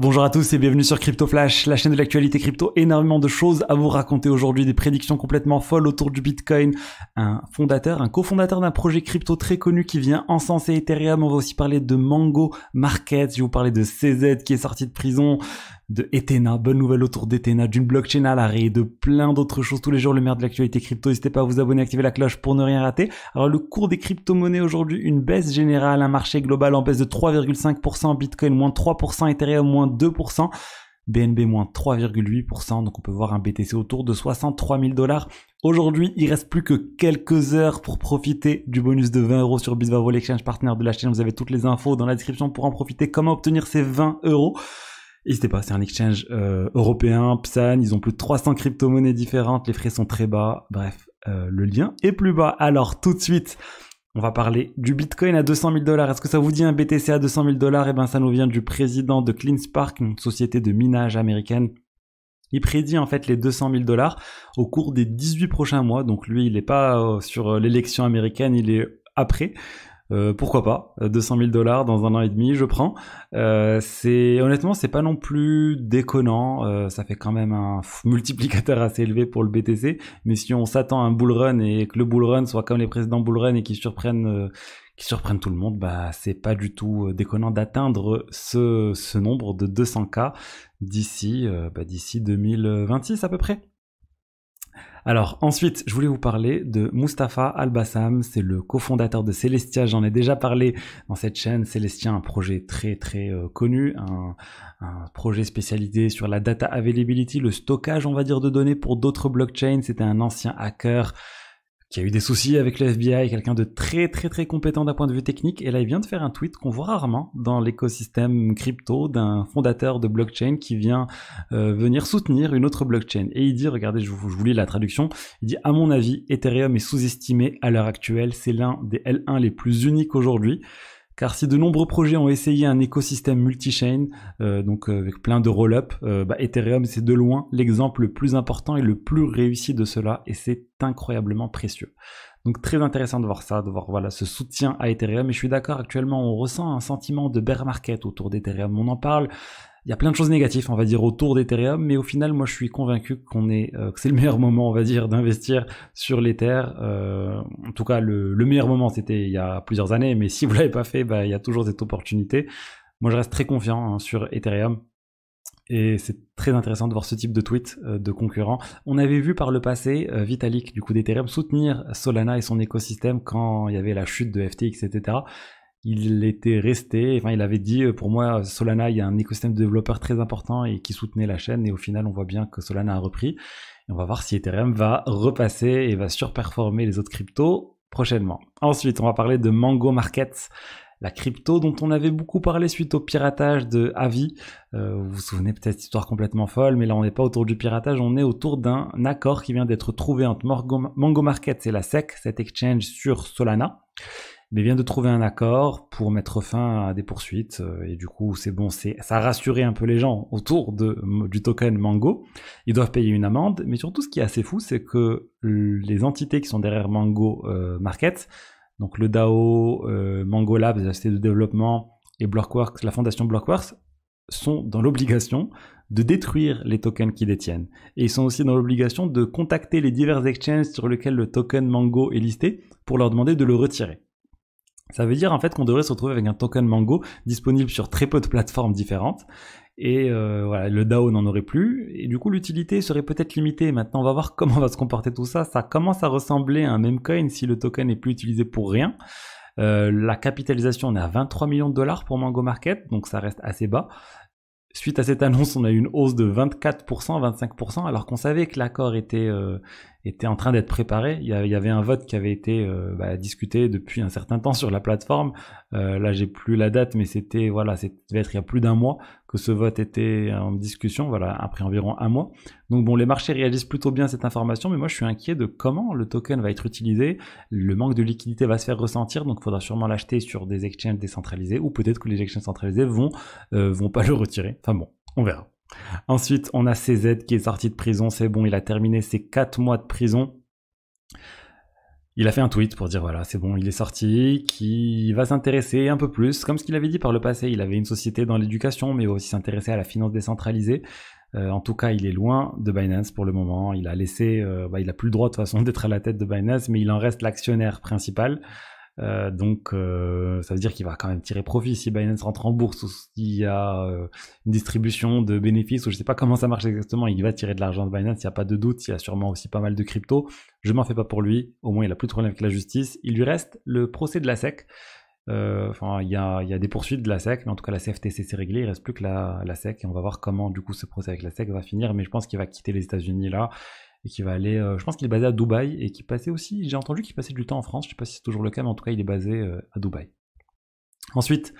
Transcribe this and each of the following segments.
Bonjour à tous et bienvenue sur Crypto Flash, la chaîne de l'actualité crypto. Énormément de choses à vous raconter aujourd'hui, des prédictions complètement folles autour du Bitcoin. Un cofondateur d'un projet crypto très connu qui vient encenser Ethereum. On va aussi parler de Mango Markets, je vais vous parler de CZ qui est sorti de prison, de Ethena, bonne nouvelle autour d'Ethena, d'une blockchain à l'arrêt, de plein d'autres choses tous les jours, le meilleur de l'actualité crypto. N'hésitez pas à vous abonner, activer la cloche pour ne rien rater. Alors le cours des crypto-monnaies aujourd'hui, une baisse générale, un marché global en baisse de 3,5%, Bitcoin moins 3%, Ethereum moins 2%, BNB moins 3,8%, donc on peut voir un BTC autour de 63 000 $. Aujourd'hui, il reste plus que quelques heures pour profiter du bonus de 20 € sur Bisvavo, l'exchange partenaire de la chaîne. Vous avez toutes les infos dans la description pour en profiter. Comment obtenir ces 20 €? N'hésitez pas, c'est un exchange européen, Psan, ils ont plus de 300 crypto-monnaies différentes, les frais sont très bas, bref, le lien est plus bas. Alors tout de suite, on va parler du Bitcoin à 200 000 $. Est-ce que ça vous dit un BTC à 200 000 $? Eh ben, ça nous vient du président de CleanSpark, une société de minage américaine. Il prédit en fait les 200 000 $ au cours des 18 prochains mois. Donc lui, il n'est pas sur l'élection américaine, il est après. Pourquoi pas, 200 000 $ dans un an et demi, je prends. Honnêtement, c'est pas non plus déconnant. Ça fait quand même un multiplicateur assez élevé pour le BTC. Mais si on s'attend à un bull run et que le bull run soit comme les précédents bull run et qui surprennent tout le monde, bah c'est pas du tout déconnant d'atteindre ce nombre de 200K d'ici 2026 à peu près. Alors ensuite, je voulais vous parler de Mustapha Al-Bassam, c'est le cofondateur de Celestia, j'en ai déjà parlé dans cette chaîne. Celestia, un projet très connu, un projet spécialisé sur la data availability, le stockage on va dire de données pour d'autres blockchains. C'était un ancien hacker qui a eu des soucis avec le FBI, quelqu'un de très compétent d'un point de vue technique, et là il vient de faire un tweet qu'on voit rarement dans l'écosystème crypto d'un fondateur de blockchain qui vient venir soutenir une autre blockchain. Et il dit, regardez, je vous lis la traduction, il dit: à mon avis, Ethereum est sous-estimé à l'heure actuelle, c'est l'un des L1 les plus uniques aujourd'hui. Car si de nombreux projets ont essayé un écosystème multi-chain, avec plein de roll-up, Ethereum c'est de loin l'exemple le plus important et le plus réussi de cela, et c'est incroyablement précieux. Donc très intéressant de voir ça, de voir voilà ce soutien à Ethereum. Et je suis d'accord, actuellement on ressent un sentiment de bear market autour d'Ethereum, on en parle. Il y a plein de choses négatives, on va dire, autour d'Ethereum, mais au final, moi, je suis convaincu que c'est le meilleur moment, on va dire, d'investir sur l'Ether. En tout cas, le meilleur moment, c'était il y a plusieurs années, mais si vous l'avez pas fait, il y a toujours cette opportunité. Moi, je reste très confiant sur Ethereum. Et c'est très intéressant de voir ce type de tweet de concurrents. On avait vu par le passé Vitalik, du coup d'Ethereum, soutenir Solana et son écosystème quand il y avait la chute de FTX, etc. Il était resté, il avait dit, pour moi, Solana, il y a un écosystème de développeurs très important et qui soutenait la chaîne, et au final, on voit bien que Solana a repris. Et on va voir si Ethereum va repasser et va surperformer les autres cryptos prochainement. Ensuite, on va parler de Mango Markets, la crypto dont on avait beaucoup parlé suite au piratage de Avi. Vous vous souvenez peut-être cette histoire complètement folle, mais là, on n'est pas autour du piratage, on est autour d'un accord qui vient d'être trouvé entre Mango Markets et la SEC, cet exchange sur Solana, mais vient de trouver un accord pour mettre fin à des poursuites, et du coup c'est bon, ça a rassuré un peu les gens autour du token Mango. Ils doivent payer une amende, mais surtout ce qui est assez fou, c'est que les entités qui sont derrière Mango Market, donc le DAO, Mango Labs, la société de développement, et Blockworks, la fondation Blockworks, sont dans l'obligation de détruire les tokens qu'ils détiennent. Et ils sont aussi dans l'obligation de contacter les divers exchanges sur lesquels le token Mango est listé pour leur demander de le retirer. Ça veut dire en fait qu'on devrait se retrouver avec un token Mango disponible sur très peu de plateformes différentes, et voilà, le DAO n'en aurait plus, et du coup l'utilité serait peut-être limitée. Maintenant on va voir comment va se comporter tout ça. Ça commence à ressembler à un meme coin si le token n'est plus utilisé pour rien. La capitalisation, on est à 23 millions de $ pour Mango Market, donc ça reste assez bas. Suite à cette annonce, on a eu une hausse de 24%, 25%, alors qu'on savait que l'accord était en train d'être préparé. Il y avait un vote qui avait été discuté depuis un certain temps sur la plateforme. Là, j'ai plus la date, mais ça devait être il y a plus d'un mois que ce vote était en discussion, voilà, après environ un mois. Donc bon, les marchés réalisent plutôt bien cette information, mais moi je suis inquiet de comment le token va être utilisé. Le manque de liquidité va se faire ressentir, donc il faudra sûrement l'acheter sur des exchanges décentralisés, ou peut-être que les exchanges centralisés vont pas le retirer. Enfin bon, on verra. Ensuite, on a CZ qui est sorti de prison, c'est bon, il a terminé ses 4 mois de prison. Il a fait un tweet pour dire voilà, c'est bon, il est sorti, qu'il va s'intéresser un peu plus, comme ce qu'il avait dit par le passé. Il avait une société dans l'éducation, mais il va aussi s'intéresser à la finance décentralisée. En tout cas, il est loin de Binance pour le moment. Il a laissé, il a plus le droit de toute façon d'être à la tête de Binance, mais il en reste l'actionnaire principal. Donc ça veut dire qu'il va quand même tirer profit si Binance rentre en bourse ou s'il y a une distribution de bénéfices, ou je sais pas comment ça marche exactement. Il va tirer de l'argent de Binance, il n'y a pas de doute. Il y a sûrement aussi pas mal de crypto. Je m'en fais pas pour lui, au moins il a plus de problème avec la justice. Il lui reste le procès de la SEC. Il y a des poursuites de la SEC, mais en tout cas la CFTC c'est réglé, il reste plus que la SEC, et on va voir comment du coup ce procès avec la SEC va finir. Mais je pense qu'il va quitter les États-Unis là, et qu'il va aller, je pense qu'il est basé à Dubaï, et qu'il passait aussi, j'ai entendu qu'il passait du temps en France, je sais pas si c'est toujours le cas, mais en tout cas il est basé à Dubaï. Ensuite,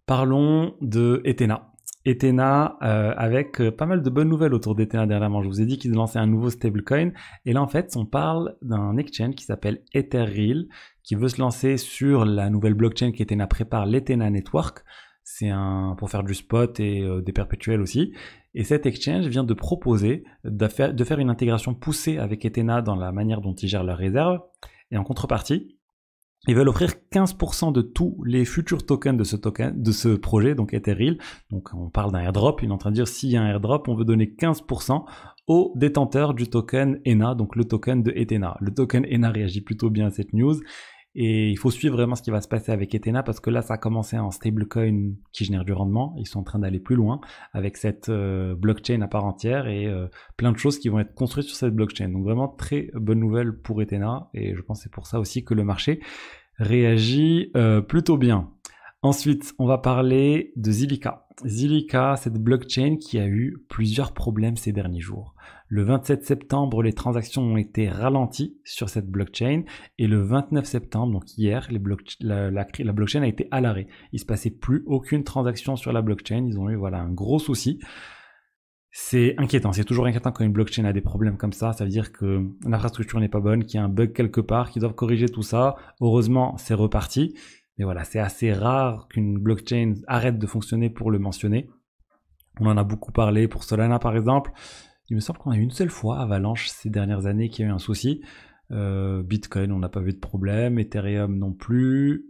parlons de Ethena. Ethena, avec pas mal de bonnes nouvelles autour d'Ethena dernièrement. Je vous ai dit qu'ils lançaient un nouveau stablecoin, et là en fait on parle d'un exchange qui s'appelle Ethereal, qui veut se lancer sur la nouvelle blockchain qu'Ethena prépare, l'Ethena Network. C'est pour faire du spot et des perpétuels aussi. Et cet exchange vient de proposer de faire une intégration poussée avec Ethena dans la manière dont ils gèrent leurs réserves. Et en contrepartie, ils veulent offrir 15% de tous les futurs tokens de ce projet, donc Ethereal. Donc on parle d'un airdrop, il est en train de dire s'il y a un airdrop, on veut donner 15% aux détenteurs du token ENA, donc le token de Ethena. Le token ENA réagit plutôt bien à cette news. Et il faut suivre vraiment ce qui va se passer avec Ethena, parce que là, ça a commencé en stablecoin qui génère du rendement. Ils sont en train d'aller plus loin avec cette blockchain à part entière, et plein de choses qui vont être construites sur cette blockchain. Donc vraiment très bonne nouvelle pour Ethena, et je pense que c'est pour ça aussi que le marché réagit plutôt bien. Ensuite, on va parler de Zilliqa. Zilliqa, cette blockchain qui a eu plusieurs problèmes ces derniers jours. Le 27 septembre, les transactions ont été ralenties sur cette blockchain, et le 29 septembre, donc hier, la blockchain a été à l'arrêt. Il se passait plus aucune transaction sur la blockchain. Ils ont eu un gros souci. C'est inquiétant, c'est toujours inquiétant quand une blockchain a des problèmes comme ça. Ça veut dire que l'infrastructure n'est pas bonne, qu'il y a un bug quelque part, qu'ils doivent corriger tout ça. Heureusement, c'est reparti. Mais voilà, c'est assez rare qu'une blockchain arrête de fonctionner pour le mentionner. On en a beaucoup parlé pour Solana par exemple. Il me semble qu'on a eu une seule fois Avalanche ces dernières années qui a eu un souci. Bitcoin, on n'a pas vu de problème. Ethereum non plus.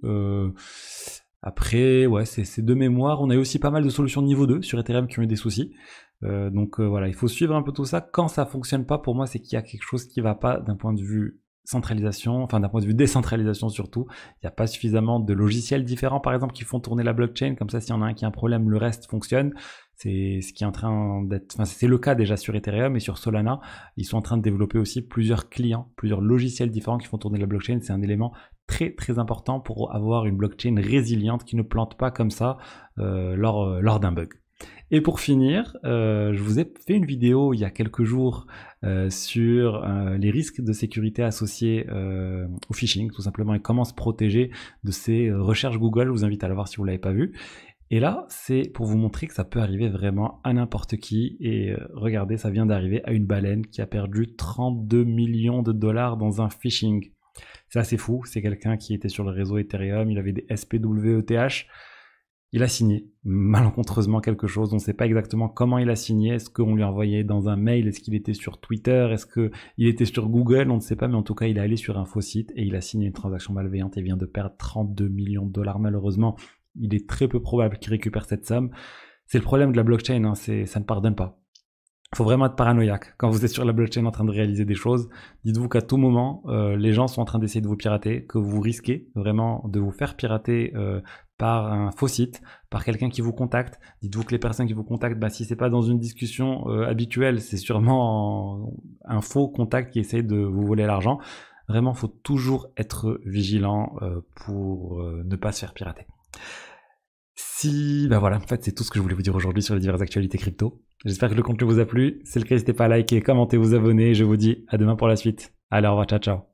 Après, ouais, c'est de mémoire. On a eu aussi pas mal de solutions de niveau 2 sur Ethereum qui ont eu des soucis. Donc voilà, il faut suivre un peu tout ça. Quand ça fonctionne pas, pour moi, c'est qu'il y a quelque chose qui va pas d'un point de vue centralisation, enfin d'un point de vue décentralisation surtout. Il n'y a pas suffisamment de logiciels différents par exemple qui font tourner la blockchain, comme ça s'il y en a un qui a un problème, le reste fonctionne. C'est ce qui est en train d'être, enfin c'est le cas déjà sur Ethereum, et sur Solana, ils sont en train de développer aussi plusieurs clients, plusieurs logiciels différents qui font tourner la blockchain. C'est un élément très très important pour avoir une blockchain résiliente qui ne plante pas comme ça lors d'un bug. Et pour finir, je vous ai fait une vidéo il y a quelques jours sur les risques de sécurité associés au phishing, tout simplement, et comment se protéger de ces recherches Google. Je vous invite à la voir si vous ne l'avez pas vu. Et là, c'est pour vous montrer que ça peut arriver vraiment à n'importe qui. Et regardez, ça vient d'arriver à une baleine qui a perdu 32 millions de dollars dans un phishing. C'est assez fou. C'est quelqu'un qui était sur le réseau Ethereum, il avait des SPWETH. Il a signé malencontreusement quelque chose. On ne sait pas exactement comment il a signé. Est-ce qu'on lui a envoyé dans un mail? Est-ce qu'il était sur Twitter? Est-ce qu'il était sur Google? On ne sait pas, mais en tout cas, il est allé sur un faux site et il a signé une transaction malveillante et vient de perdre 32 millions de dollars. Malheureusement, il est très peu probable qu'il récupère cette somme. C'est le problème de la blockchain, hein, ça ne pardonne pas. Il faut vraiment être paranoïaque. Quand vous êtes sur la blockchain en train de réaliser des choses, dites-vous qu'à tout moment, les gens sont en train d'essayer de vous pirater, que vous risquez vraiment de vous faire pirater par un faux site, par quelqu'un qui vous contacte. Dites-vous que les personnes qui vous contactent, si c'est pas dans une discussion habituelle, c'est sûrement un faux contact qui essaye de vous voler l'argent. Vraiment, il faut toujours être vigilant pour ne pas se faire pirater. Voilà, en fait, c'est tout ce que je voulais vous dire aujourd'hui sur les diverses actualités crypto. J'espère que le contenu vous a plu. Si c'est le cas, n'hésitez pas à liker, commenter, vous abonner. Je vous dis à demain pour la suite. Allez, au revoir, ciao, ciao.